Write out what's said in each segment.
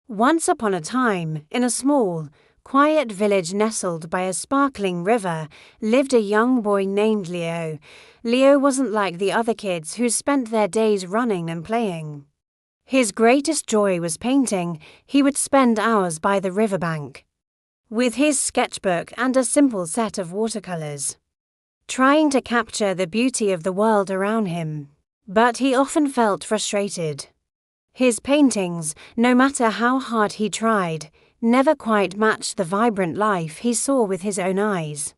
Once upon a time, in a small, quiet village nestled by a sparkling river, lived a young boy named Leo. Leo wasn't like the other kids who spent their days running and playing. His greatest joy was painting. He would spend hours by the riverbank with his sketchbook and a simple set of watercolors, trying to capture the beauty of the world around him. But he often felt frustrated. His paintings, no matter how hard he tried, never quite matched the vibrant life he saw with his own eyes.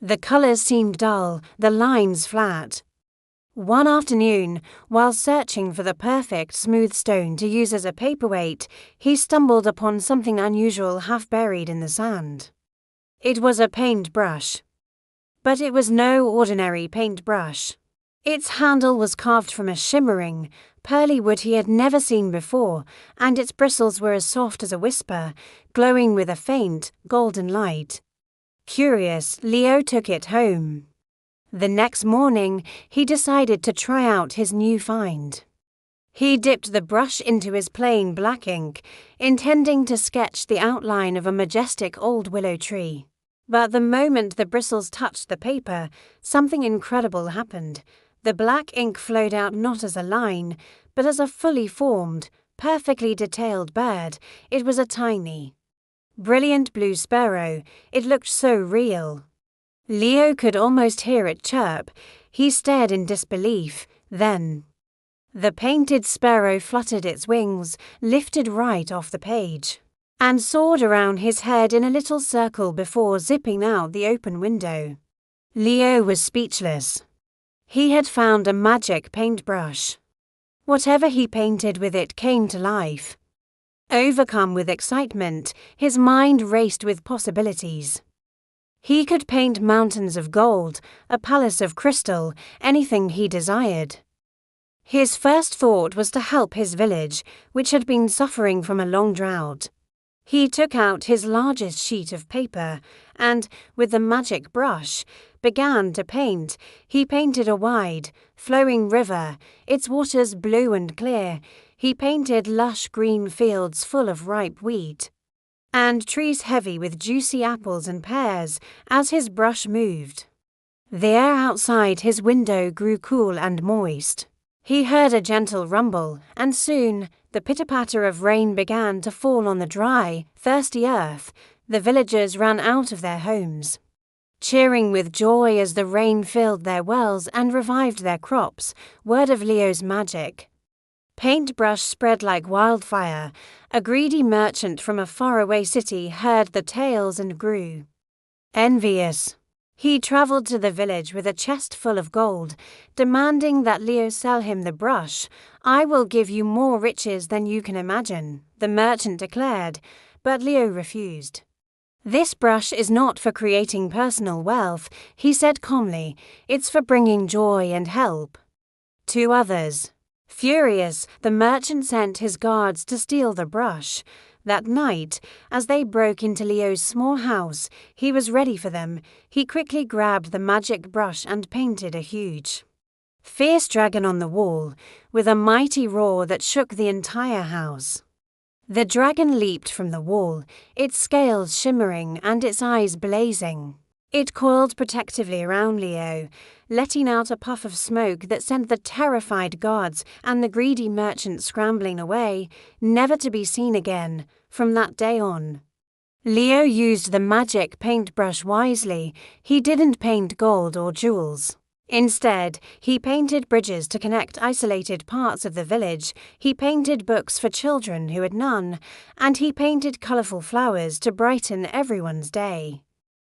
The colors seemed dull, the lines flat. One afternoon, while searching for the perfect smooth stone to use as a paperweight, he stumbled upon something unusual half buried in the sand. It was a paintbrush. But it was no ordinary paintbrush. Its handle was carved from a shimmering, pearly wood he had never seen before, and its bristles were as soft as a whisper, glowing with a faint, golden light. Curious, Leo took it home. The next morning, he decided to try out his new find. He dipped the brush into his plain black ink, intending to sketch the outline of a majestic old willow tree. But the moment the bristles touched the paper, something incredible happened. The black ink flowed out not as a line, but as a fully formed, perfectly detailed bird. It was a tiny, brilliant blue sparrow. It looked so real. Leo could almost hear it chirp. He stared in disbelief. Then, the painted sparrow fluttered its wings, lifted right off the page, and soared around his head in a little circle before zipping out the open window. Leo was speechless. He had found a magic paintbrush. Whatever he painted with it came to life. Overcome with excitement, his mind raced with possibilities. He could paint mountains of gold, a palace of crystal, anything he desired. His first thought was to help his village, which had been suffering from a long drought. He took out his largest sheet of paper and, with the magic brush, began to paint. He painted a wide, flowing river, its waters blue and clear. He painted lush green fields full of ripe wheat, and trees heavy with juicy apples and pears as his brush moved. The air outside his window grew cool and moist. He heard a gentle rumble, and soon the pitter-patter of rain began to fall on the dry, thirsty earth. The villagers ran out of their homes, cheering with joy as the rain filled their wells and revived their crops. Word of Leo's magic paintbrush spread like wildfire. A greedy merchant from a faraway city heard the tales and grew envious. He traveled to the village with a chest full of gold, demanding that Leo sell him the brush. "I will give you more riches than you can imagine," the merchant declared, but Leo refused. "This brush is not for creating personal wealth," he said calmly. "It's for bringing joy and help to others." Furious, the merchant sent his guards to steal the brush. That night, as they broke into Leo's small house, he was ready for them. He quickly grabbed the magic brush and painted a huge, fierce dragon on the wall, with a mighty roar that shook the entire house. The dragon leaped from the wall, its scales shimmering and its eyes blazing. It coiled protectively around Leo, letting out a puff of smoke that sent the terrified guards and the greedy merchant scrambling away, never to be seen again. From that day on, Leo used the magic paintbrush wisely. He didn't paint gold or jewels. Instead, he painted bridges to connect isolated parts of the village. He painted books for children who had none, and he painted colorful flowers to brighten everyone's day.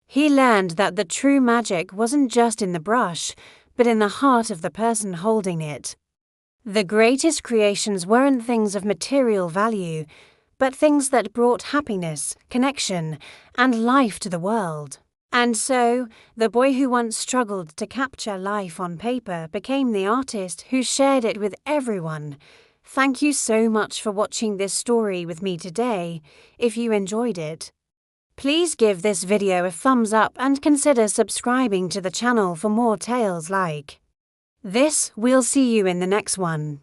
He learned that the true magic wasn't just in the brush, but in the heart of the person holding it. The greatest creations weren't things of material value, but things that brought happiness, connection, and life to the world. And so, the boy who once struggled to capture life on paper became the artist who shared it with everyone. Thank you so much for watching this story with me today. If you enjoyed it, please give this video a thumbs up and consider subscribing to the channel for more tales like this. We'll see you in the next one.